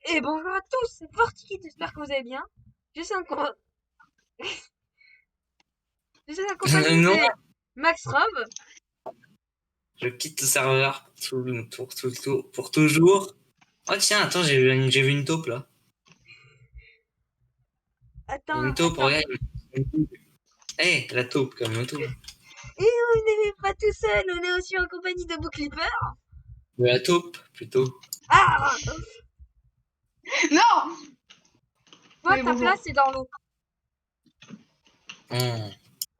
Et bonjour à tous, c'est Fortikid, j'espère que vous allez bien. Je suis en, com- je suis en compagnie Non, de Max Rob. je quitte le serveur pour toujours. Oh tiens, attends, j'ai vu une taupe là. Une taupe, Attends. regarde. Eh, la taupe, comme tout. Et on n'est pas tout seul, on est aussi en compagnie de Bookkeeper. De la taupe, plutôt. Ah, Non. toi, Oui, ta place, bonjour. c'est dans l'eau, En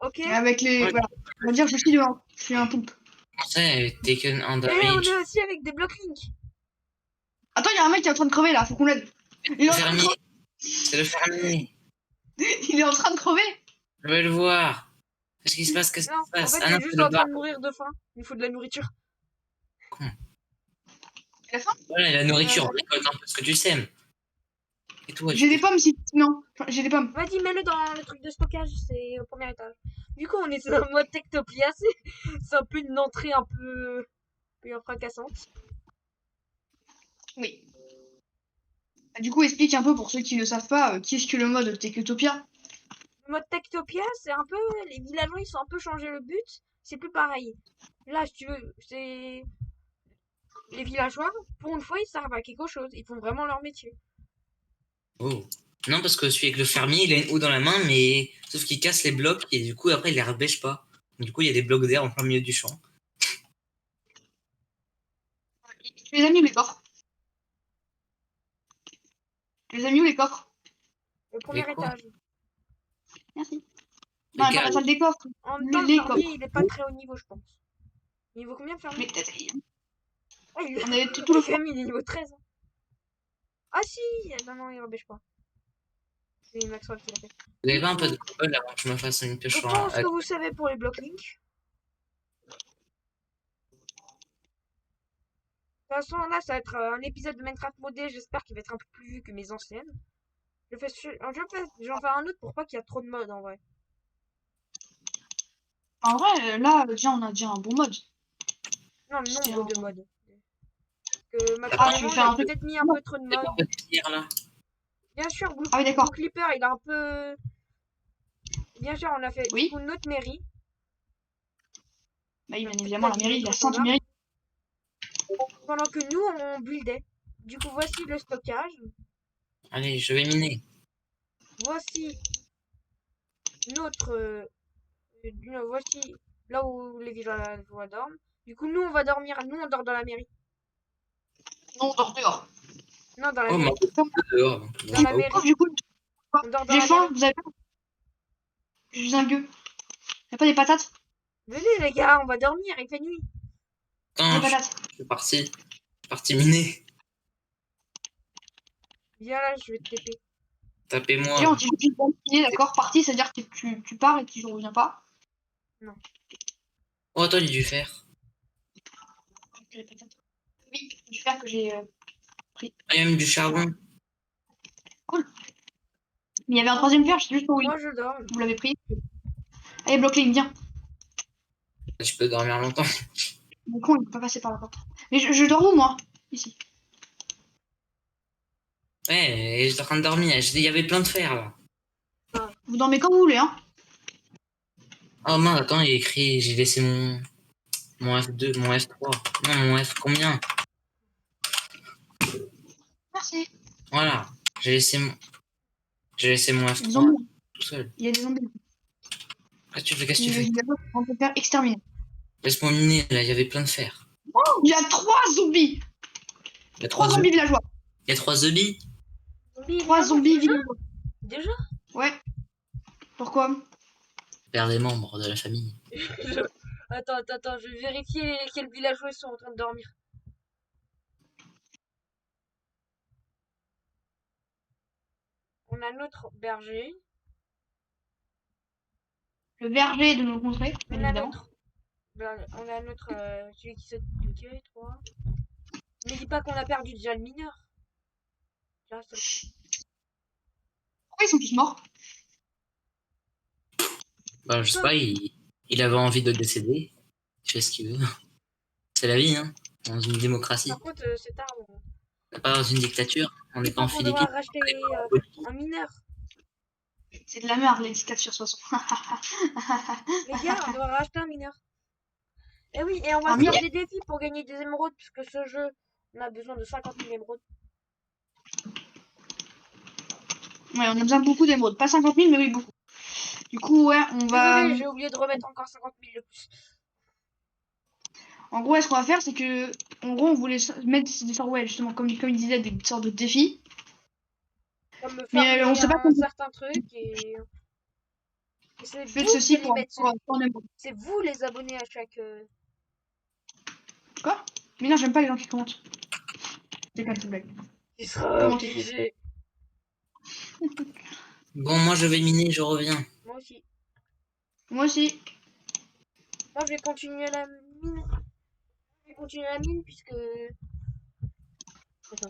ok? Avec les... ouais, Voilà. On va dire je suis dehors. Je suis un poulpe. français, taken on Et on est damage. aussi avec des Blocklink. Attends, il y a un mec qui est en train de crever là, faut qu'on l'aide. Il est Le en train de fermier, crever. c'est le fermier. Il est en train de crever. Je vais le voir. Qu'est-ce qui se passe? Qu'est-ce qui Non, se en passe? fait, Ah il non, est c'est juste le en train bar. de mourir de faim. Il faut de la nourriture. Con. Il a faim. Voilà, la Ouais, nourriture, vas-y, récolte un peu ce que tu sèmes. Et toi, J'ai des pommes si... Non, enfin, j'ai des pommes. vas-y, mets-le dans le truc de stockage, c'est au premier étage. Du coup, on est sur le mode Techtopia, c'est un peu une entrée un peu fracassante. Oui. Du coup, explique un peu pour ceux qui ne savent pas, qu'est-ce que le mode Techutopia. Le mode Techtopia, c'est un peu. Les villageois, ils sont un peu changé le but. C'est plus pareil. Là, si tu veux, c'est. Les villageois, pour une fois, ils servent à quelque chose. Ils font vraiment leur métier. Oh. Non, parce que celui avec le fermier, il a une houe dans la main, mais sauf qu'il casse les blocs et du coup, après, il les rebêche pas. Du coup, il y a des blocs d'air en plein milieu du champ. Tu les as mis où les coffres? Tu les as mis où les coffres? Au Les premier quoi? étage. Merci. Les Non, mais pas gars, la salle des coffres. En même temps, le Les fermier, coffres. il est pas très haut niveau, je pense. Il vaut combien le Mais fermier? peut-être... Ah, il... On avait tout le le... fermier, il est niveau 13. Ah si! Non, non, il rebêche pas. C'est Maxwell qui l'a fait. vous avez Du pas un peu coup, de colle avant que je me fasse une je pioche pense que vous savez pour les blocs link. De toute façon, là, ça va être un épisode de Minecraft modé. J'espère qu'il va être un peu plus vu que mes anciennes. J'en fais un autre pour pas qu'il y a trop de modes en vrai. En vrai, là, déjà, on a déjà un bon mode. Non, le C'est nombre un... de modes. Que T'as pas, Ah, tu veux Maximum, il faire a un truc... peut-être mis un peu trop de t'as pas modes. un peu de pierre là? Bien sûr, Ah oui, Blue d'accord. Clipper, il a un peu. Bien sûr, on a fait du Oui. coup notre mairie. Bah oui, bien Notre évidemment, la petite mairie, mairie la au point sainte barre. mairie. Pendant que nous, on buildait. Du coup, voici le stockage. Allez, je vais miner. Voici notre. Voici là où les villageois dorment. Du coup, nous, on va dormir. Nous, on dort dans la mairie. Non, on dort dehors. Non, dans la Oh, ma mairie. bouffe est dehors. Donc, Dans la pas ouf. Oh, mairie. du coup, On dort dans j'ai la faim, mairie. vous avez faim? Je suis un gueux. Y'a pas des patates? Venez, les gars, on va dormir. Il fait nuit. Des Attends, patates. je suis parti. Je suis parti miner. Viens là, je vais te TP. Et Tapez-moi. on dit juste bon, d'accord, parti, c'est-à-dire que tu pars et que tu reviens pas. Non. Oh, toi, il a dû faire. Les patates. Oui, je vais faire que j'ai pris. Ah, il y a même du charbon. Cool. Mais il y avait un troisième fer, je sais juste pas où il Moi, est. je dors. Vous l'avez pris. Allez, Blocklink, viens. Je peux dormir longtemps. Mon con, il peut pas passer par la porte. Mais je dors où, moi? Ici. Ouais, j'étais en train de dormir. Il y avait plein de fer là. Vous dormez quand vous voulez, hein. Oh mince, attends, il est écrit. J'ai laissé mon F2, mon F3. Non, mon F combien? Merci. Voilà. J'ai laissé mon, j'ai laissé mon Il y a des F3 zombies. tout seul. Il y a des zombies. Qu'est-ce que tu fais? On peut faire exterminer. Laisse-moi miner, là, il y avait plein de fer. Il y a 3 zombies. Il y a 3 trois zombies zombies. villageois. Il y a 3 zombies. Zombie, 3 zombies déjà? villageois. Déjà? Ouais. Pourquoi? Père des membres de la famille. Attends, je vais vérifier quels villageois sont en train de dormir. On a notre berger. Le verger de nos contrées, bien On a évidemment. celui qui saute. Ok, 3. Mais dis pas qu'on a perdu déjà le mineur. Là, Pourquoi ils sont tous morts? Bah, je sais pas, il avait envie de décéder. Il fait ce qu'il veut. C'est la vie, hein. Dans une démocratie. Par contre, cet arbre. On n'est pas dans une dictature. On n'est pas en On devra Philippines. racheter On est pas en Bolivie. un mineur. C'est de la merde, les dictatures, de toute façon. Les gars, on devra racheter un mineur. Et oui, et on va Un se faire mineur? des défis pour gagner des émeraudes, puisque ce jeu, on a besoin de 50 000 émeraudes. Ouais, on a besoin de beaucoup d'émeraudes. Pas 50 000, mais oui, beaucoup. Du coup, ouais, on va... Désolé, j'ai oublié de remettre encore 50 000 de plus. En gros, ce qu'on va faire, c'est que... En gros, on voulait mettre des sortes, ouais, justement, comme il disait, des sortes de défis. Comme me Mais farmer on sait pas un comment certain truc et c'est faites vous qui ceci allez pour mettre en émeraude. c'est vous les abonnés à chaque Quoi? Mais non, j'aime pas les gens qui commentent. C'est pas une blague. qui sera Commenter. obligé. Bon, moi je vais miner, je reviens. Moi aussi. Moi aussi. Moi je vais continuer la mine. Je vais continuer la mine puisque. Attends.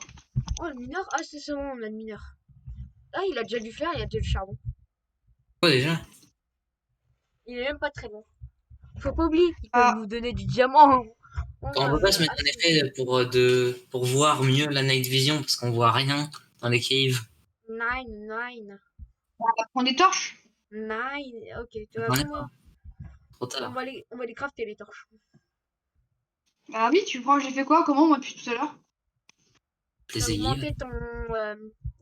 Oh le mineur. Ah c'est bon, on a le mineur. Ah il a déjà du fer, il a déjà du charbon. Quoi déjà? Il est même pas très bon. Faut pas oublier qu'il peut Ah. nous donner du diamant. On peut pas se mettre en effet pour voir mieux la night vision parce qu'on voit rien dans les caves. Nine. On va prendre des torches. Ok, tu vas J'en ai comment Trop tard. on va les crafter les torches. Ah oui, tu crois que j'ai fait quoi? Comment, moi, depuis tout à l'heure? Tu vas Les aiguilles. augmenter ton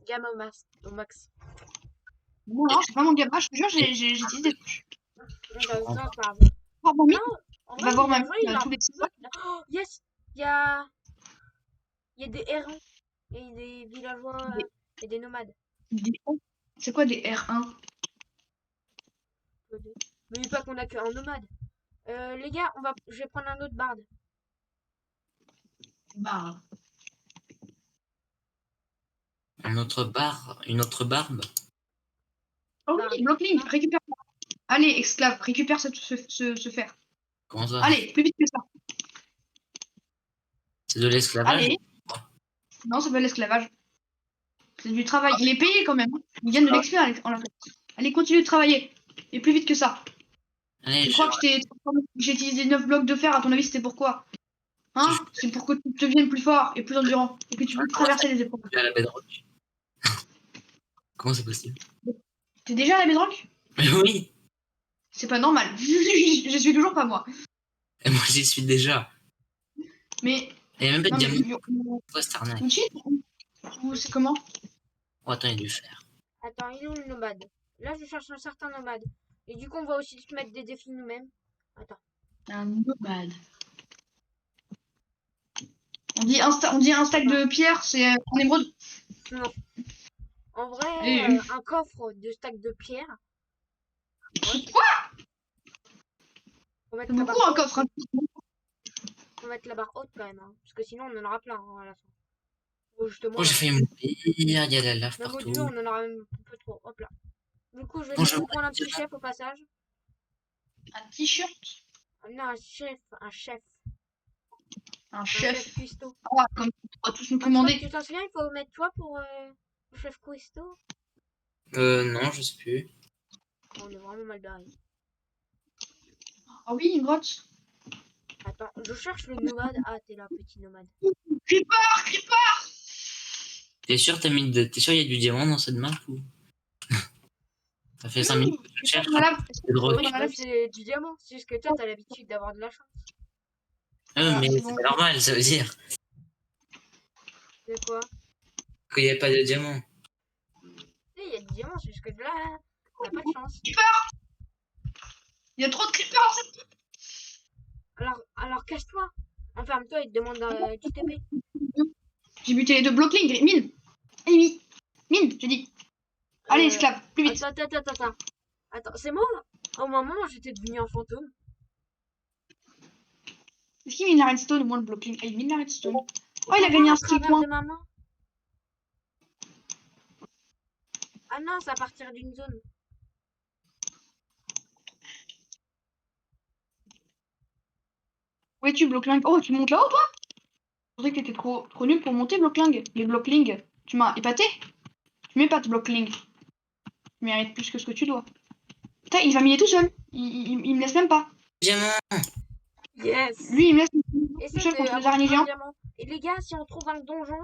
gamme au max. Non, non, c'est pas mon gamin, je te jure, j'utilise des torches. Non, c'est pas grave. Oh, bon, oui. Non, en Va vrai, voir le ma villageois, mine, il a tous les Oh, yes! Il y a... il y a des errants et des villageois et des nomades. C'est quoi des R1? Mais pas qu'on a qu'un nomade. Les gars, je vais prendre un autre barde. Bah. Une autre barbe. Oh Barbe. oui, Blocklink, récupère. Allez, esclave, récupère ce fer. Comment ça? Allez, plus vite que ça. C'est de l'esclavage? Allez. Non, c'est pas l'esclavage. C'est du travail. Il est payé quand même. Il gagne de l'XP en la fait. Allez, continue de travailler. Et plus vite que ça. Allez, Je crois que j'ai utilisé 9 blocs de fer. À ton avis, c'était pourquoi? Hein? C'est pour que tu deviennes plus fort et plus endurant. Et que tu puisses traverser les épreuves. à la bedrock. Comment c'est possible? T'es déjà à la bedrock? Mais oui! C'est pas normal. Je suis toujours pas moi. Et moi j'y suis déjà. Mais. Il n'y a même pas de Non, mais. diamant. Quoi cette arnaque? Ou cheat? Ou c'est comment? Oh, attends, il y a du fer. Attends, il est où le nomade? Là, je cherche un certain nomade. Et du coup, on va aussi se mettre des défis nous-mêmes. Attends. Un nomade. On dit un stack de pierre, c'est un émeraude. Non. En vrai, Et- un coffre de stack de pierre. Quoi? Faut mettre C'est la beaucoup barre un haute. coffre. Hein. Faut mettre la barre haute quand même. Hein, parce que sinon, on en aura plein hein, à la fin. Faut justement. Oh, j'ai failli mourir. Il y a de la lave Même au partout. début, on en aura même un peu trop. Hop là. Du coup, je vais Bonjour. vous prendre un petit chef au passage. Un t-shirt. Non, un chef. Un Un chef. chef cuistot. Ah, comme on va tous nous Tu commander. t'en souviens, il faut mettre toi pour le chef cuistot. Non, je sais plus. On est vraiment mal barré. Ah oui, une grotte. Attends, je cherche le nomade. Ah, t'es là, petit nomade. Creeper. T'es sûr, t'es sûr, il y a du diamant dans cette map ou? Ça fait 5 minutes que je cherche. Voilà. Bedrock. Oui, bah, c'est du diamant. C'est juste que toi, t'as l'habitude d'avoir de la chance. Mais c'est c'est bon. pas normal, ça veut dire C'est quoi? qu'il n'y a pas de diamant. Il y a du diamant, c'est juste que là, t'as pas de chance. Il y a trop de creepers dans cette. Alors cache-toi. Enferme-toi et te demande du TP. J'ai buté les deux blocklings. Mine. Allez, mine, j'ai dit. Allez, esclave, plus vite. Attends, c'est moi. Au moment où j'étais devenu un fantôme. Est-ce qu'il mine la redstone ou moins le blockling? Ah, il mine la redstone. Oh, il a gagné un skill point. de ma main. Ah non, c'est à partir d'une zone. Où es-tu, blockling? Oh, tu montes là-haut, toi? Je pensais que t'étais trop nul pour monter, blockling. Les blocklings. Tu m'as épaté? Tu m'épates, blockling. Tu mérites plus que ce que tu dois. Putain, il va miner tout seul. Il me laisse même pas. Diamant! Yes. Lui, il me laisse tout Essaye seul de contre les avoir araignées un géantes. diamant. Et les gars, si on trouve un donjon,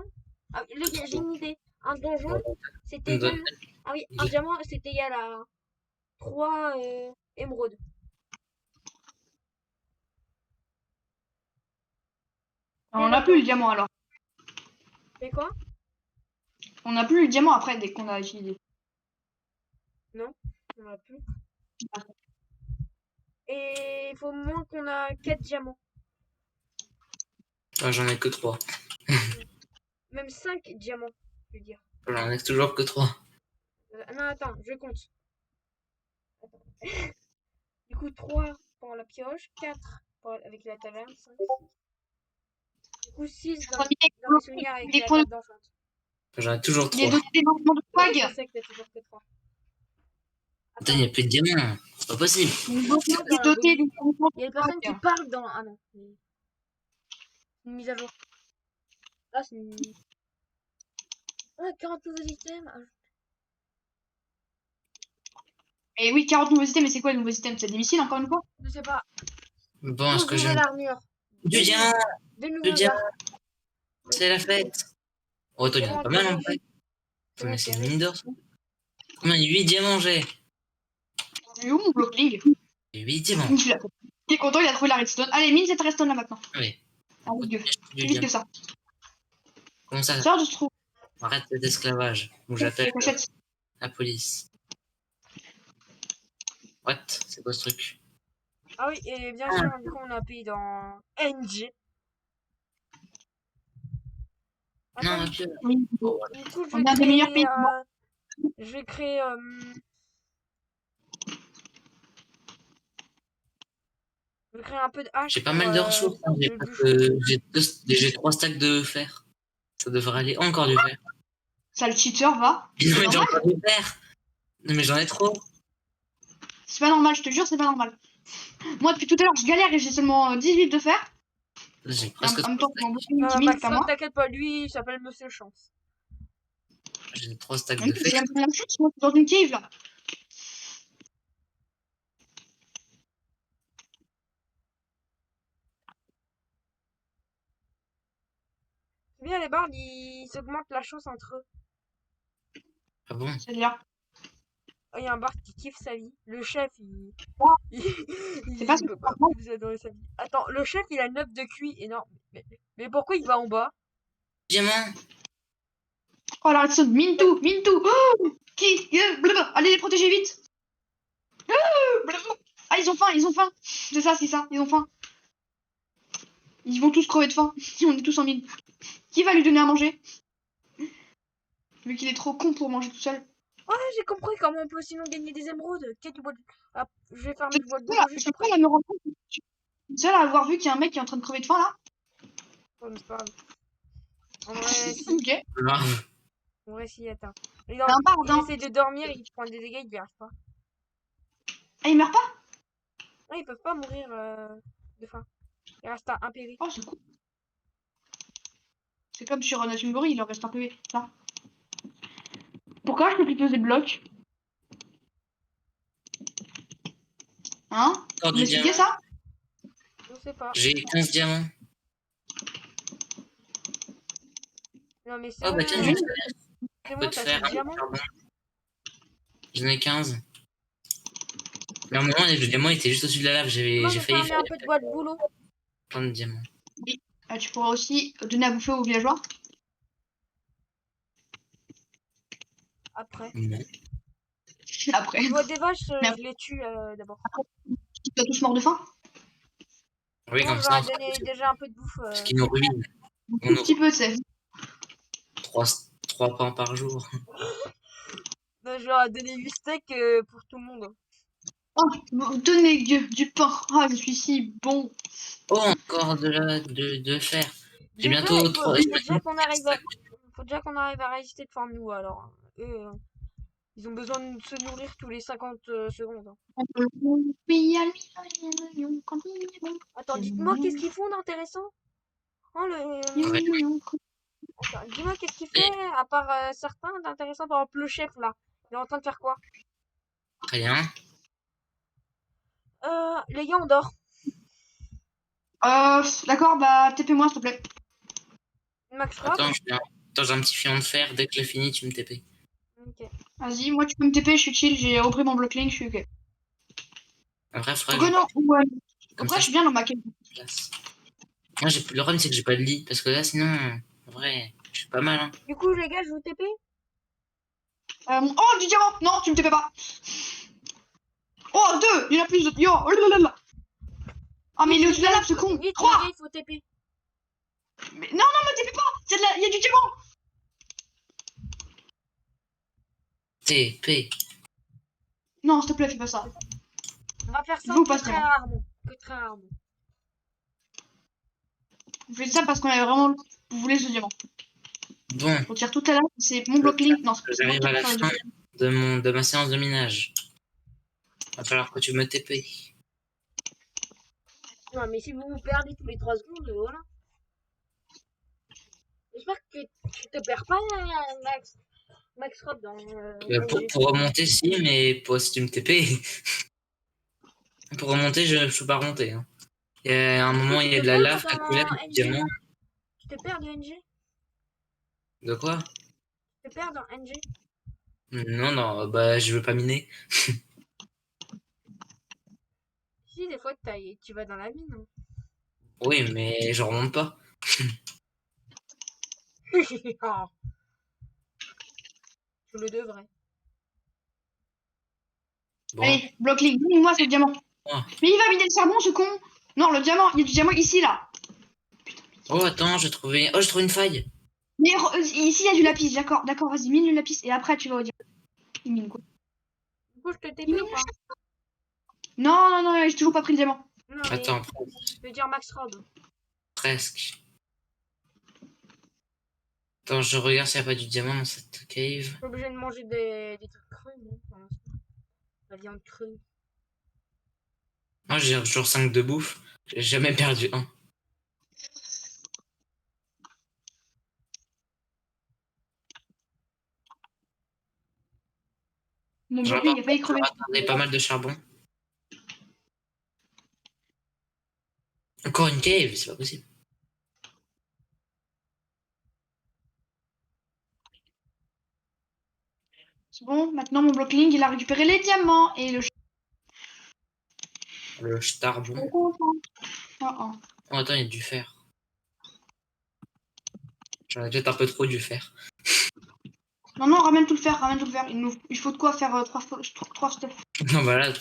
Ah, les gars, j'ai une idée. Un donjon, c'était On doit- égal. Ah oui, un diamant, c'était égal à 3 émeraudes. On n'a plus le diamant alors. Mais quoi? On n'a plus le diamant après dès qu'on a utilisé. Non, on en a plus. Et il faut au moins qu'on a 4 diamants. Ah, j'en ai que 3. Même 5 diamants, je veux dire. J'en ai toujours que 3. Non, attends, je compte. Attends. Du coup, 3 pour la pioche, 4 avec la taverne, 5, 6. Du coup, 6 dans mes souvenirs avec Des la points. table d'enchant. J'en ai toujours Il est 3. doté d'énormément de Ouais, je swag. sais que t'as toujours que 3. Putain, il n'y a plus de diamants. C'est pas possible. Il est doté d'énormément Il y a de des personnes qui swag. parlent dans... Ah non. Une mise à jour. Là, c'est une... Ah, 40 nouveaux items. Ah, Et oui, 40 nouveaux items, mais c'est quoi les nouveaux items? C'est des missiles encore une fois? je sais pas. Bon, est-ce 12 que j'ai nouvelles armures. du diamant? Deux Du nouveaux diamant, arcs. c'est la fête. Oh, attends, il y en a Comment pas mal en terrible. fait. Attends, mais c'est une terrible. mine d'or. Combien? 8 diamants j'ai. Il est où mon blockling? 8 diamants. Il est content, il a trouvé la redstone. Allez, mine cette redstone là maintenant. Oui. Allez, Dieu. Du Plus vite que diamant. ça. Comment ça? Sors de ce trou. Arrête cet esclavage. Ou j'appelle T'achètes. la police. What? C'est quoi ce truc? Ah oui, et bien sûr, du coup, on a payé dans NG. Non, Attends, ok. Oui. Oh, voilà. du coup, je On vais a des meilleurs créer... pays. je vais créer... je vais créer un peu de hache J'ai pas pour, mal de ressources. Hein. le bûcheron. J'ai 3 stacks de fer. Ça devrait aller. Encore du fer. Ça, le cheater va. Non, mais j'ai normal. encore du fer. Non, mais j'en ai trop. C'est pas normal, je te jure, c'est pas normal. Moi, depuis tout à l'heure, je galère et j'ai seulement 18 de fer. J'ai En presque même 3 temps, stacks. mon bouclier qui mine, c'est pas Maxime, moi. t'inquiète pas, lui, il s'appelle Monsieur Chance. J'ai 3 stacks Même de si fer. j'aime pas la chute, moi, je suis dans une cave là. C'est bien, les bardes, ils s'augmentent la chance entre eux. Ah bon? C'est-à-dire. Oh, il y a un barde qui kiffe sa vie. Le chef, il... Oh. il C'est pas ce peut que pas plus adorer sa vie. Attends, le chef, il a 9 de QI. Et non, mais pourquoi il va en bas? Diamant. Oh, la redstone, mine tout, mine tout. Oh, blablabla. Allez, les protéger vite. Blablabla. Ah, ils ont faim, ils ont faim. C'est ça, ils ont faim. Ils vont tous crever de faim. On est tous en mine. Qui va lui donner à manger? Vu qu'il est trop con pour manger tout seul. Ouais, j'ai compris comment on peut sinon gagner des émeraudes. Tiens, du bois de... Ah, je vais faire Je du bois de suis boulot juste seule après. à me rendre compte. Je suis seule à avoir vu qu'il y a un mec qui est en train de crever de faim là. Ouais, mais c'est pas grave. En vrai, si. Ok. Grave. En vrai, si, attends. Il, C'est un barde, il hein. essaie de dormir, il prend des dégâts, il y arrive pas. Ah, il meurt pas? Non, ils peuvent pas mourir de faim. Il reste à 1 PV. Oh, c'est cool. C'est comme sur Natumgori, il leur reste un PV. Là. Pourquoi je peux plus poser de blocs? Hein? Encore Vous du expliquez diamant. ça? Je sais pas. J'ai 15 diamants. Non, mais Oh bah tiens, sérieux, juste c'est un bon, peu de t'as fer, 6 un peu de diamants. charbon. J'en ai 15. Mais à un moment, le diamant était juste au-dessus de la lave. Moi, J'ai je failli vais faire un peu de bois de boulot. plein de diamants. Tu pourras aussi donner à bouffer aux villageois. Après. Non. Après. Je vois des vaches, Mais je les tue d'abord. Ils sont tous morts de faim. Oui, Moi, comme je ça, leur on ai fera donné déjà un peu de bouffe. ce qui nous ruine. Un On aura petit peu, tu sais. 3 pains par jour. Je leur ai donné 8 steaks pour tout le monde. Oh, donnez du pain. Ah, je suis si bon. Oh, encore de fer. J'ai Déjà, bientôt il 3. faut déjà qu'on arrive à... faut déjà qu'on arrive à résister de faim, nous, alors. Eux, ils ont besoin de se nourrir tous les 50 secondes. Hein. Attends, dites-moi, qu'est-ce qu'ils font d'intéressant? Oh, Attends, dis-moi, qu'est-ce qu'il fait, à part certains d'intéressant, par exemple le chef, là. Il est en train de faire quoi? Rien. Les gars, on dort. D'accord, bah, TP-moi, s'il te plaît. Max Rob, Attends, je viens. Attends, j'ai un petit filon de fer. Dès que je l'ai fini, tu me TP. Ok. Vas-y, moi tu peux me TP, je suis chill, j'ai repris mon block link, je suis ok. Après, il faudrait Donc que non, ouais. comme Après ça, je suis bien dans ma cave. place. Moi, le problème, c'est que j'ai pas de lit. Parce que là, sinon, en vrai, je suis pas mal. Hein. Du coup, les gars, je vous TP. Oh, du diamant! Non, tu me TP pas! Oh, 2! Il y en a plus de. Yo! Oh là là là! Ah, mais il est au-dessus de la lave, ce con! Vite, les 3! gars, il faut TP. Mais non, non, me TP pas! Il y a du diamant! TP. Non, s'il te plaît, fais pas ça. On va faire ça Vous que passez, très hein. rarement. Que très rarement. Vous faites ça parce qu'on avait vraiment voulu ce diamant. Bon, Je retire tout à l'heure, c'est mon block link. Non, c'est moi j'arrive qui à la retire le fin diamant. de ma séance de minage. Va falloir que tu me TP. Non, mais si vous vous perdez tous les 3 secondes, voilà. J'espère que tu te perds pas, Max Rob dans NG. Pour remonter, si, mais pour, si tu me TP. Pour remonter, je peux pas remonter. Hein. Il y a un Du coup, moment, tu il y a te de la perds lave, la dans couleur, du NG. diamant. Tu te perds de NG. De quoi? Tu te perds dans NG. Non, non, bah je veux pas miner. Si, des fois, tu vas dans la mine. Hein. Oui, mais je remonte pas. Oh, je le devrais. Bon, Allez, block link, donne-moi ce diamant. oh. Mais il va vider le charbon, ce con! Non, le diamant, il y a du diamant ici, là. Oh, attends, j'ai trouvé. Oh, j'ai trouvé une faille. Mais ici, il y a du lapis, d'accord, d'accord, vas-y, mine le lapis et après tu vas au diamant. Il mine quoi? Du coup, je te Il TP mine ou le pas? charbon. Non, non, non, j'ai toujours pas pris le diamant. Non, mais Attends, je veux dire Max Rob. presque. Attends, je regarde s'il n'y a pas du diamant dans cette cave. Je suis obligé de manger des trucs crus, non, pour l'instant. La viande crue. Moi, j'ai toujours 5 de bouffe. J'ai jamais perdu un. Mon Je block link a failli crever. rattrapé pas mal de charbon. Encore une cave, c'est pas possible. C'est bon, maintenant mon block link il a récupéré les diamants et le Le charbon. Oh, oh. Oh, attends, il y a du fer. J'en ai peut-être un peu trop du fer. Non, non, ramène tout le fer, ramène tout le fer. Il faut de quoi faire 3 stuff. Non, bah là,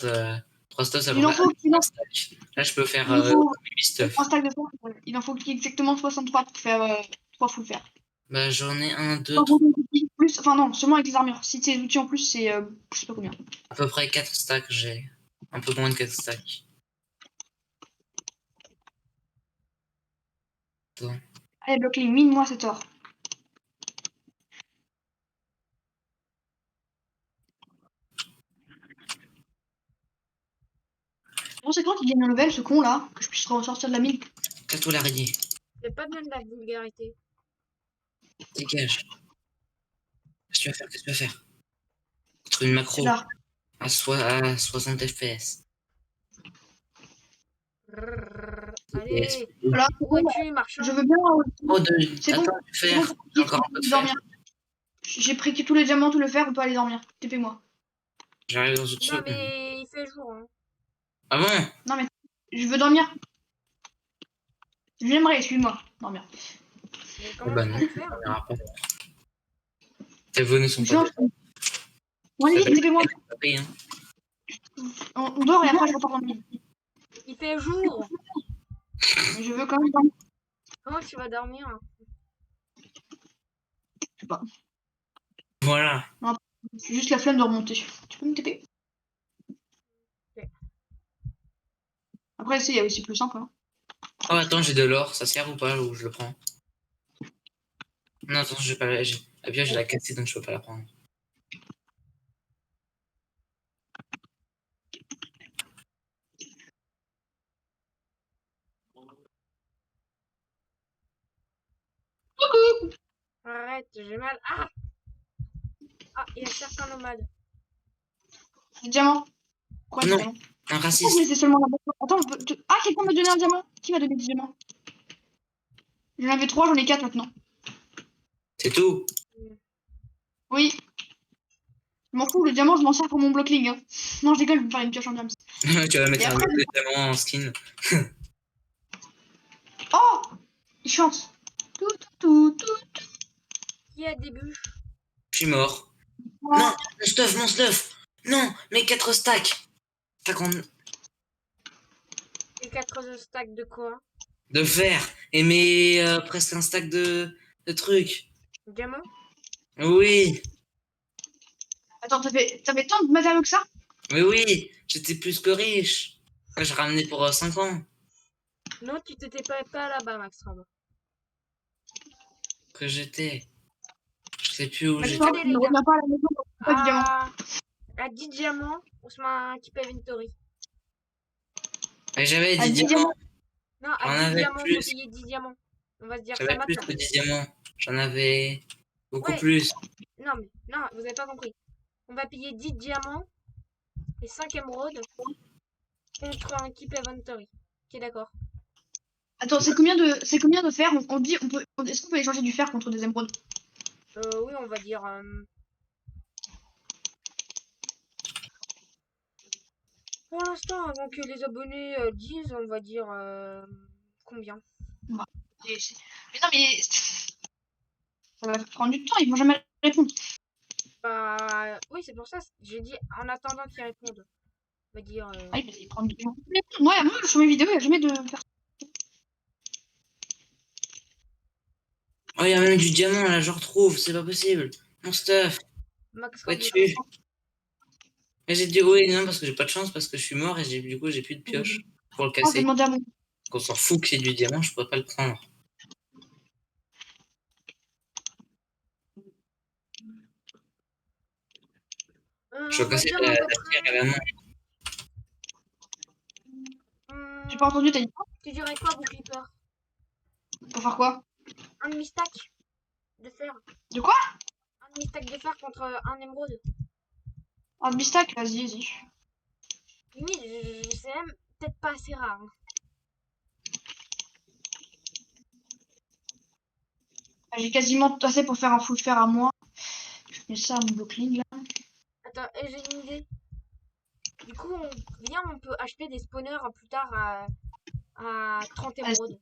3 stuff, ça Il en va faut, un stack. Là, je peux faire il en faut 8 stuff. 3 stacks de fer. Il en faut exactement 63 pour faire 3 full fer. Bah, j'en ai 1, 2, Enfin, 3, plus, enfin non, seulement avec les armures. Si tes outils en plus, c'est je sais pas combien. à peu près 4 stacks, j'ai. Un peu moins de 4 stacks. Attends. Allez, block link, mine-moi cet or. Bon, c'est quand qu'il gagne un level, ce con là, que je puisse ressortir de la mine. Casse-toi l'araignée. C'est pas bien de la vulgarité. Dégage. Qu'est-ce que tu vas faire? Qu'est-ce que tu vas faire? Contre une macro C'est là. à 60 FPS. Allez, Voilà, où es-tu, marchand? je veux bien. Oh, C'est bon. attends, du fer. C'est bon, Encore un peu de fer. dormir. J'ai pris tous les diamants, tout le fer, on peut aller dormir. TP-moi. J'arrive dans une Non, seconde. mais il fait jour. Hein. Ah bon? Non, mais je veux dormir. J'aimerais, excuse-moi, dormir. Mais Oh, comment bah tu non, peux le faire? on verra pas. Tes vœux ne sont Sinon, pas bon, allez, vite, TP-moi. payés. Hein. On dort et après je repars dans le mine. Il fait jour. Mais je veux quand même dormir. Comment tu vas dormir? Je sais pas. Voilà. J'ai juste la flemme de remonter. Tu peux me TP? Ok. Après, c'est aussi plus simple. Hein. Oh, attends, j'ai de l'or. Ça sert ou pas ou je le prends? Non, attends, je vais pas la. La pioche, je l'ai cassée donc je peux pas la prendre. Arrête, j'ai mal. Ah! Ah, il y a certains nomades. Des diamants. Quoi, des Non. diamants? Un Oh, raciste. mais c'est seulement la boîte. Attends, ah, quelqu'un m'a donné un diamant. Qui m'a donné des diamants? J'en avais 3, j'en ai 4 maintenant. C'est tout. Oui. Je m'en fous, le diamant, je m'en sers pour mon blockling. Hein. Non, je déconne, je vais me faire une pioche en diamant. Tu vas Et mettre un après, bloc de diamant en skin. oh, il chante. Tout, tout, tout, tout. Qui a des bûches? Je suis mort. Voilà. Non, mon stuff. Non, mes 4 stacks. T'as qu'on... Les 4 stacks de quoi? De fer. Et mes presque un stack de trucs. Diamant? Oui. Attends, t'avais tant de matériaux que ça? Mais oui, j'étais plus que riche. Quand j'ai ramené pour 5 ans Non, tu t'étais pas là-bas, Maxram. que j'étais. Je sais plus où j'étais. Maxence, Allez, ne les gars. reviens pas à la maison, on prend pas du diamant. À 10 diamants, on se met un keep inventory. Mais j'avais À 10 10 diamants. diamants. Non, à J'en 10 avais diamants, faut plus. payer 10 diamants. On va se dire ça J'avais plus maintenant. que 10 diamants. J'en avais beaucoup Ouais, plus. non, mais non, vous avez pas compris. On va payer 10 diamants et 5 émeraudes contre un keep inventory. Ok, d'accord. Attends, c'est combien de fer? On dit, est-ce qu'on peut échanger du fer contre des émeraudes? Oui, on va dire. Pour l'instant, avant que les abonnés disent, on va dire combien? Bah, mais non, mais ça va prendre du temps, ils vont jamais répondre. Bah, oui, c'est pour ça. J'ai dit en attendant qu'ils répondent. On va dire. Ah oui, mais ils prennent du temps. Moi, sur mes vidéos, il n'y a jamais de fer. Oh, il y a même du diamant là, je retrouve. C'est pas possible. Mon stuff. Max Où Rambler. es-tu? Et j'ai dit oui, non, parce que j'ai pas de chance, parce que je suis mort et du coup, j'ai plus de pioche pour le Oh, je vais casser. demander à mon. Donc, on s'en fout qu'il y ait du diamant, je pourrais pas le prendre. Je On vais va casser dire la à peu pierre à près. la main. J'ai pas entendu, t'as dit quoi? Tu dirais quoi, Bookkeeper? Pour faire quoi? Un demi-stack de fer. De quoi? Un demi-stack de fer contre un émeraude. Un bistac? Vas-y, vas-y. Limite, je sais même peut-être pas assez rare. Hein. J'ai quasiment tout assez pour faire un full fer à moi. Je mets ça à mon blockling là. Attends, j'ai une idée. Du coup, on peut acheter des spawners plus tard à 30 Vas-y, émeraudes.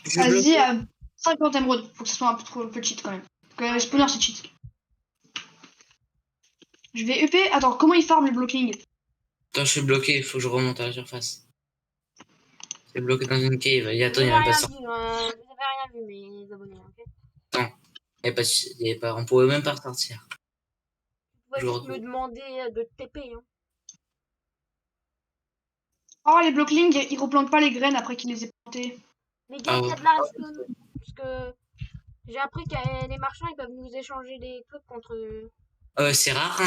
Je bloque. vas-y, à 50 émeraudes. Faut que ce soit un peu trop peu cheat quand même. Parce que Ouais, spawner c'est cheat. Je vais EP. Attends, comment il farm le blocking? Attends, je suis bloqué, il faut que je remonte à la surface. C'est bloqué dans une cave. Et vous attends, il avez n'y a même pas rien sorti. vu, vous avez rien vu, mes abonnés, ok? Attends, on pouvait même pas ressortir. Vous Je pouvez juste me retrouve. demander de TP, hein. Oh, les blocklings, ils replantent pas les graines après qu'ils les aient plantées. Mais Ah gagne, il y ouais. a de la respawn. Parce que j'ai appris que les marchands, ils peuvent nous échanger des trucs contre. C'est rare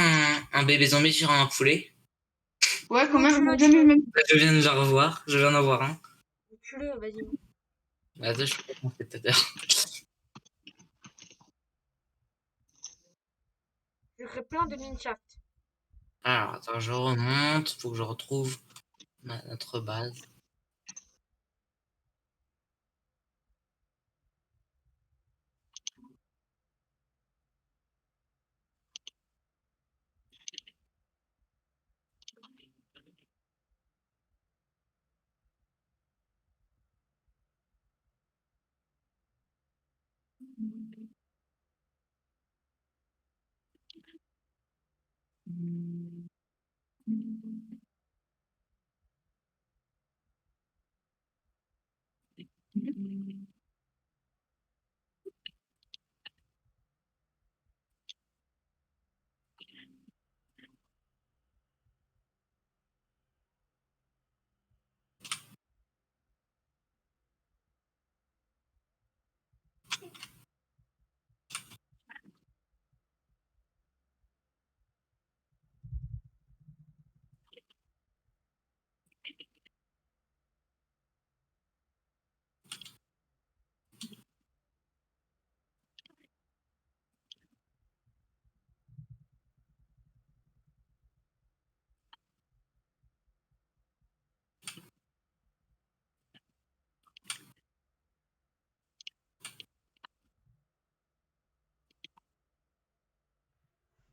un bébé zombie sur un poulet. Ouais, quand Oui, même, tue-le, j'ai jamais vu tue-le. même. Je viens de le revoir, je viens d'en voir un. Tue-le, vas-y. Bah, attends, je suis pas mon spectateur. Je crée plein de mineshaft. Alors, attends, je remonte, faut que je retrouve notre base.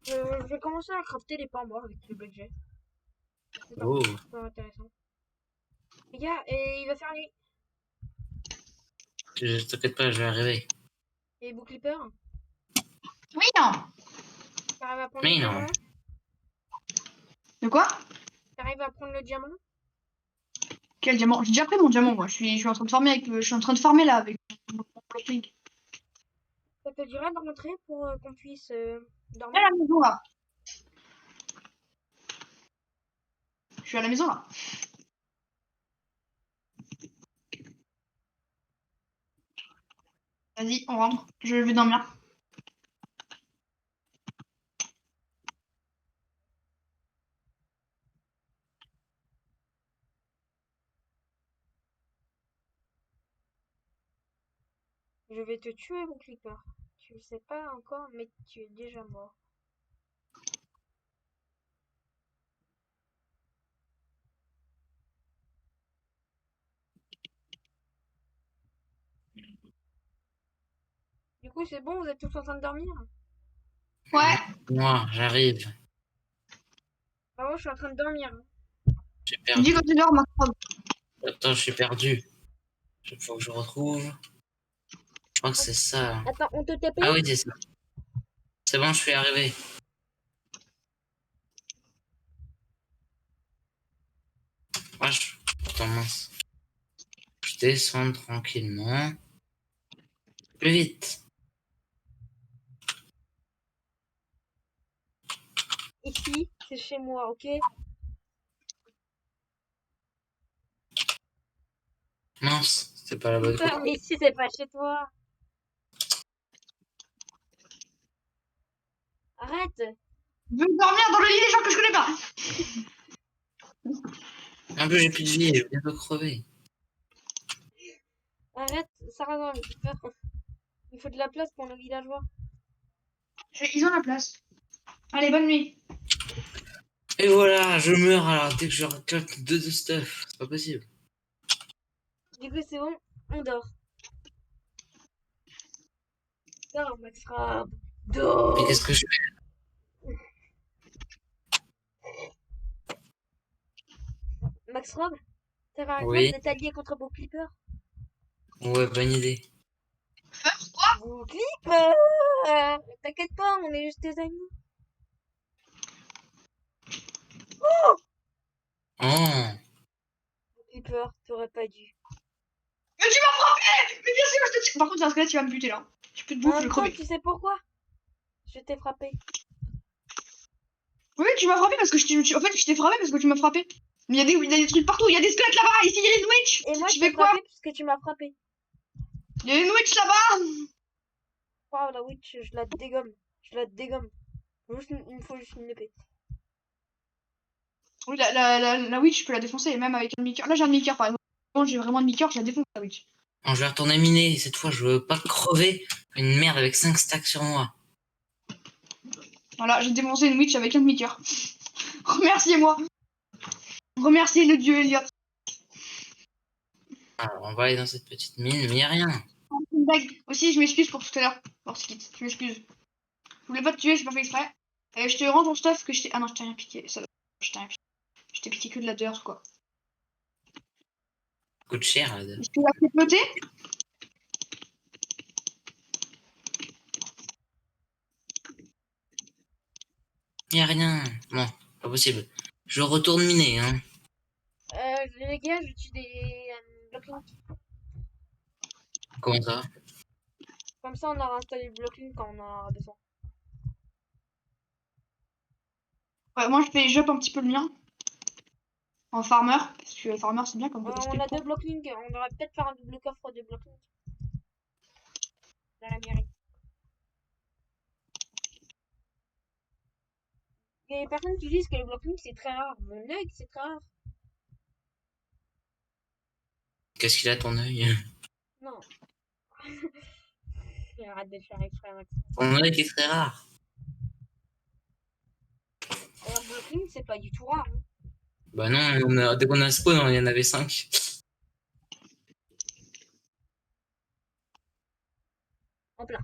Je vais commencer à crafter les pains morts avec le bloc que j'ai. C'est Oh. pas intéressant. Les gars, et il va faire T'inquiète pas, je vais arriver. les bouclippers. Oui, non. T'arrives à prendre le Mais non. diamant? De quoi? T'arrives à prendre le diamant? Quel diamant? J'ai déjà pris mon diamant, moi. Je suis en train de farmer avec je suis en train de farmer là avec mon blockling. Ça te dirait de rentrer pour qu'on puisse À dormir? la maison là. Je suis à la maison là. Vas-y, on rentre. Je vais dormir. Je vais te tuer, mon clipper. Tu le sais pas encore, mais tu es déjà mort. Du coup, c'est bon, vous êtes tous en train de dormir? Ouais. Moi, j'arrive. Ah ouais, je suis en train de dormir. J'ai Tu me dis perdu. quand tu dors, ma prod. Attends, je suis perdu. Il faut que je retrouve. Je crois que c'est ça. Attends, on te TP? Ah oui, c'est ça. C'est bon, je suis arrivé. Ah, Attends, mince. Je descends tranquillement. Plus vite. Ici, c'est chez moi, ok? Mince, c'est pas la bonne Clipper, coupe. mais ici, c'est pas chez toi. Arrête! Je veux dormir dans le lit des gens que je connais pas. En plus, j'ai plus de vie, je vais bientôt crever. Arrête, Sarah, non, Clipper. Il faut de la place pour nos villageois. Ils ont la place. Allez, bonne nuit. Et voilà, je meurs alors dès que je récolte deux de stuff. C'est pas possible. Du coup, c'est bon, on dort. Dors, Max Rab. Mais Dors! qu'est-ce que je fais? Max Rob, ça va avec moi, Oui, vous êtes alliés contre Beau Clipper? ouais, bonne idée. Beau Clipper! T'inquiète pas, on est juste des amis. Oh, Beau Clipper, t'aurais pas dû. Mais tu m'as frappé. Mais bien sûr, je te tire. Par contre, dans ce cas-là, tu vas me buter là. J'ai plus de En bouffe, je vais même temps, crever. tu sais pourquoi? Je t'ai frappé. Oui, tu m'as frappé parce que en fait, je t'ai frappé parce que tu m'as frappé. Mais il y a des trucs partout. Il y a des squelettes là-bas. Ici, il y a des witch. Et moi, Je je t'ai fais quoi? frappé parce que tu m'as frappé. Il y a des witch là-bas. Waouh, la witch, je la dégomme. Je la dégomme. Il me faut juste une épée. Oui, la witch, je peux la défoncer, même avec un demi-cœur. Là, j'ai un demi-cœur par exemple. Quand j'ai vraiment un demi-cœur, je la défonce, la witch. non, je vais retourner miner. Cette fois, je veux pas crever une merde avec 5 stacks sur moi. Voilà, j'ai défoncé une witch avec un demi-cœur. Remerciez-moi. Remerciez le dieu Elliot. Alors, on va aller dans cette petite mine, mais y a rien. Une bague. Aussi, je m'excuse pour tout à l'heure. Pour ce kit, je m'excuse. Je voulais pas te tuer, j'ai pas fait exprès. Et je te rends ton stuff que je t'ai. Ah non, je t'ai rien piqué. Ça va. Je t'ai rien piqué. Je t'ai piqué que de la dirt, quoi. Coûte cher, là. Je te l'ai fait flotter. Y a rien. Bon, pas possible. Je retourne miner, hein. Les gars, je tue des blocklings. Comment ça? Comme ça, on aura installé le blocking quand on en aura besoin. Ouais, moi, je fais jump un petit peu le mien. En farmer. Parce que farmer, c'est bien comme On a deux blocklings. On aurait peut-être faire un double coffre de blocking. Dans la mairie. Il y a des personnes qui disent que le blocking c'est très rare. Mon œil, c'est très rare. Qu'est-ce qu'il a ton œil? Non. Arrête de le faire exprès, Max. Ton œil est très rare. Un blocking, c'est pas du tout rare. Hein. Bah non, dès qu'on a spawn, il y en avait 5. En plein.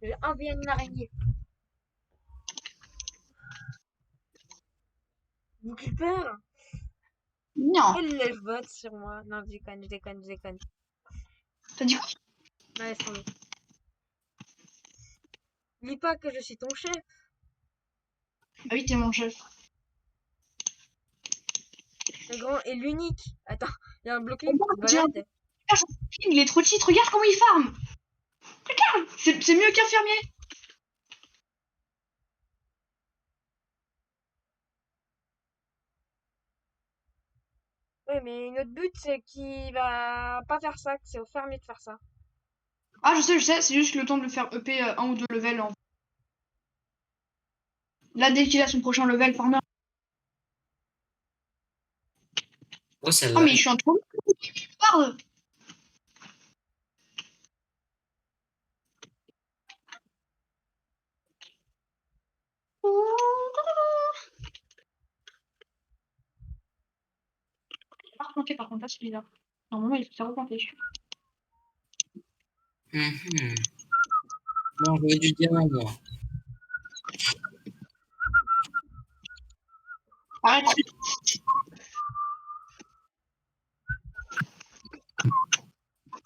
J'ai envie une araignée. Bookkeeper, Non. quel lèche-vote sur moi? Non, je déconne, je déconne, je déconne. T'as dit quoi? Non, laisse tomber. Dis pas que je suis ton chef. Bah oui, t'es mon chef. Le grand et l'unique. Attends, il y a un bloqué qui se balade. Il est trop cheat, regarde comment il farm. Regarde, c'est mieux qu'un fermier. Oui, mais notre but, c'est qu'il va pas faire ça, que c'est au fermier de faire ça. Ah, je sais, c'est juste le temps de le faire EP un ou deux levels. Là, dès qu'il a son prochain level, farmer. Oh, Oh, celle-là. mais je suis en trop. Parle. Pas replanté par contre, là, c'est bizarre. Normalement, il faut ça replanter. Mhm. Bon, je veux du diamant, moi. Arrête.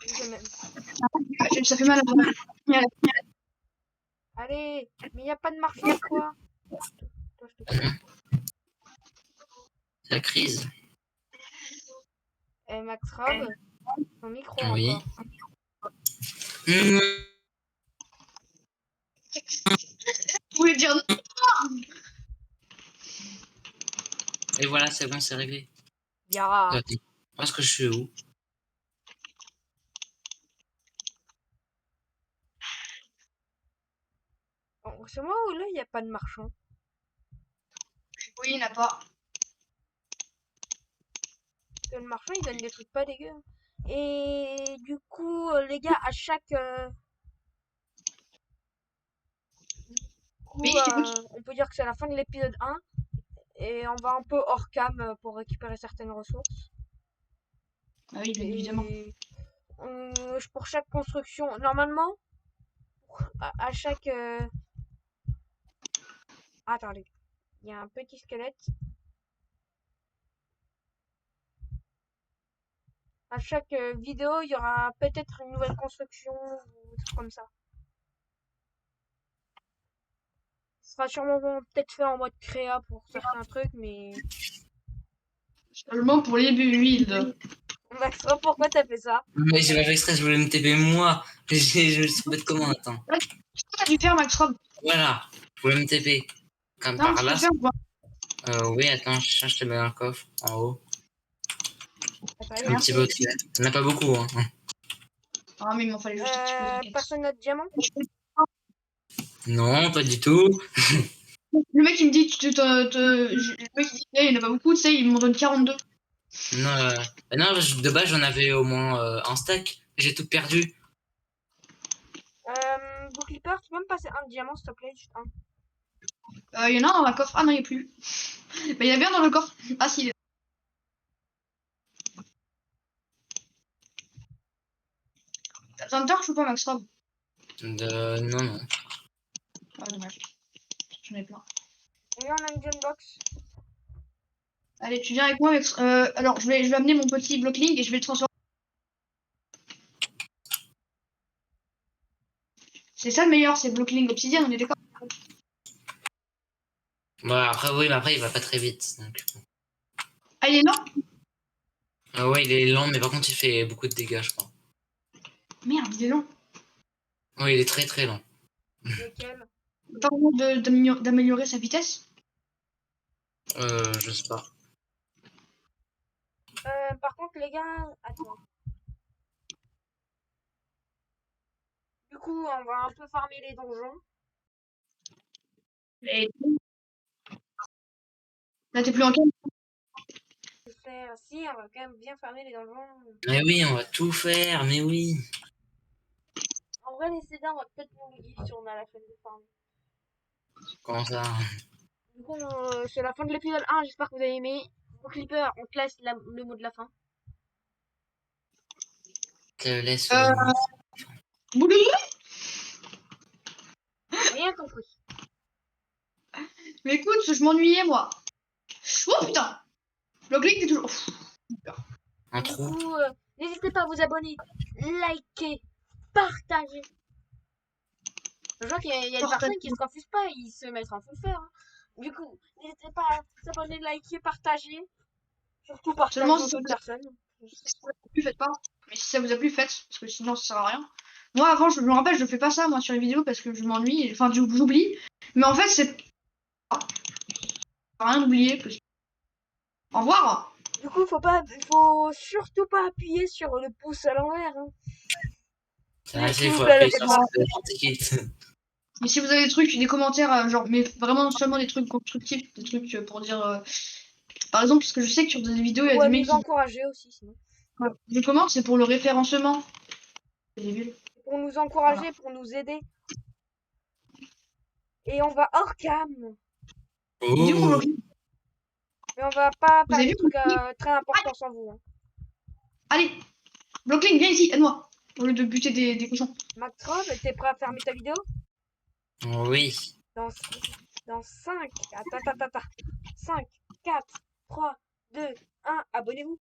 Je m'aime. Ça fait mal à voir. Allez, mais il n'y a pas de marchand, quoi. Toi, je te connais. C'est la crise. Eh, Max Rob, ton micro Oui. encore. Mhm. Vous voulez dire non? Et voilà, c'est bon, c'est réglé. Ya. Attends, parce que je suis où? Oh, c'est moi ou là, il n'y a pas de marchand? Oui, il n'a pas. Parce que le marchand, il donne des trucs pas dégueux. Et du coup, les gars, à chaque Oui, coup, je t'écoute. on peut dire que c'est la fin de l'épisode 1. Et on va un peu hors cam pour récupérer certaines ressources. Ah oui, bien évidemment. Et pour chaque construction, normalement, à chaque... Attendez, il y a un petit squelette. À chaque vidéo, il y aura peut-être une nouvelle construction ou des trucs comme ça. Ce sera sûrement peut-être fait en mode créa pour certains trucs, mais... Seulement pour les builds. Max, pourquoi t'as fait ça? Mais j'ai pas fait exprès, je voulais me TP moi. Je suis bête comment, attends. Qu'est-ce que t'as dû faire, Max Rob? Voilà, je voulais me TP. Comme Non, par tu peux là. faire ou pas? Oui, attends, je te mets un coffre en haut. Attends, il y a Un un petit peu... box. Il n'y en a pas beaucoup, hein. Ah, mais il m'en fallait juste un petit peu. Personne n'a de diamant? Non, pas du tout. Le mec, il me dit, le mec, il dit, il n'y en a pas beaucoup, tu sais, il m'en donne 42. Non, non, de base, j'en avais au moins un stack. J'ai tout perdu. Bookkeeper, tu peux me passer un diamant, s'il te plaît? Juste un. Il y en a un dans la coffre. Ah non, il n'y a plus. Mais il y en avait un dans le coffre. Ah si, il est. T'as besoin de torche ou pas, Max Rob? Non, non. Ah, dommage. J'en ai plein. Et là, on a une gem box. Allez, tu viens avec moi, Max. Alors, je vais amener mon petit blockling et je vais le transformer. C'est ça le meilleur, c'est blockling obsidienne, on est d'accord? Bon, après, oui, mais après, il va pas très vite. Donc... Ah, il est lent? ouais, il est lent, mais par contre, il fait beaucoup de dégâts, je crois. Merde, il est lent. Oui, il est très très lent. Lequel? Pas vraiment d'améliorer sa vitesse? Je sais pas. Par contre, les gars, attends. Du coup, on va un peu farmer les donjons. Et... Là, t'es plus en quête? Si, on va quand même bien farmer les donjons. Mais oui, on va tout faire, mais oui. En vrai, les cédars, on va peut-être mourir si on a la flemme de farmer. Comment ça? Du coup, c'est la fin de l'épisode 1. J'espère que vous avez aimé. Au Clipper, on te laisse le mot de la fin. Je te laisse. Rien compris. Mais écoute, je m'ennuyais, moi. Oh putain! Blockling, t'es toujours. Ouf. Un Du trou. coup, n'hésitez pas à vous abonner, liker, partager. Je vois qu'il y a des personnes qui se refusent pas, ils se mettent en fou faire. Hein. Du coup, n'hésitez pas à s'abonner, liker, partager. Surtout partager Seulement aux si ça autres vous a personnes. plu, faites pas. Mais si ça vous a plu, faites. Parce que sinon, ça sert à rien. Moi, avant, je me rappelle, je fais pas ça, moi, sur les vidéos, parce que je m'ennuie. Enfin, j'oublie. Mais en fait, c'est. Rien d'oublier. Parce... Au revoir! Du coup, faut surtout pas appuyer sur le pouce à l'envers. Hein. Ah, S'il il vous faut plaît, appuyer le sur faites pas. cette Mais si vous avez des trucs, des commentaires, genre, mais vraiment seulement des trucs constructifs, des trucs pour dire. Par exemple, parce que je sais que sur des vidéos, il y a Ou à des mecs nous qui. encourager aussi, sinon. Ouais. Je commente, c'est pour le référencement. C'est débile. Pour nous encourager, pour nous aider. Et on va hors cam. Il dit mon Oh. Blockling. Mais on va pas Vous faire avez des vu trucs très importants sans vous. Hein. Allez, Blockling, viens ici, aide-moi. Au lieu de buter des cochons. Mactron, t'es prêt à fermer ta vidéo? Oui. Dans 5, attends, 5, 4, 3, 2, 1, abonnez-vous.